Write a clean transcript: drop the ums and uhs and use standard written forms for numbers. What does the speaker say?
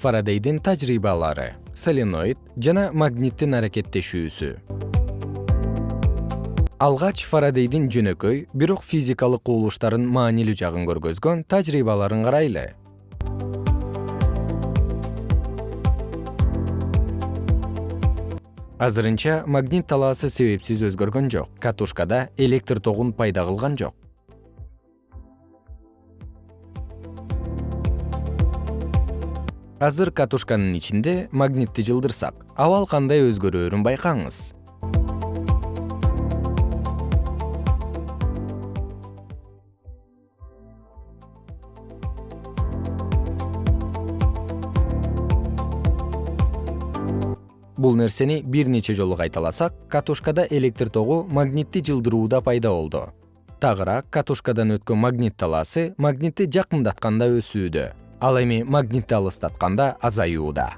Фарадейдин тажрыйбалары, соленоид жана магниттин аракеттешүүсү. Алгач Фарадейдин жөнөкөй, бирок физикалык кубулуштардын маанилүү жагын көргөзгөн тажрыйбаларын карайлы. Азырынча магнит талаасы себепсиз өзгөргөн жок. Катушкада электр тогун пайда кылган жок. Азыр катушканын ичинде магнитти жылдырсак, абал кандай өзгөрөөрүн байкаңыз. Бул нерсени бир нече жолу кайталасак, катушкада электр тогу магнитти жылдырууда пайда болду. Тагыраак катушкадан өткөн магнит талаасы магнитти жакындатканда өсүүдө, ал эми магнитти алыстатканда азаюуда.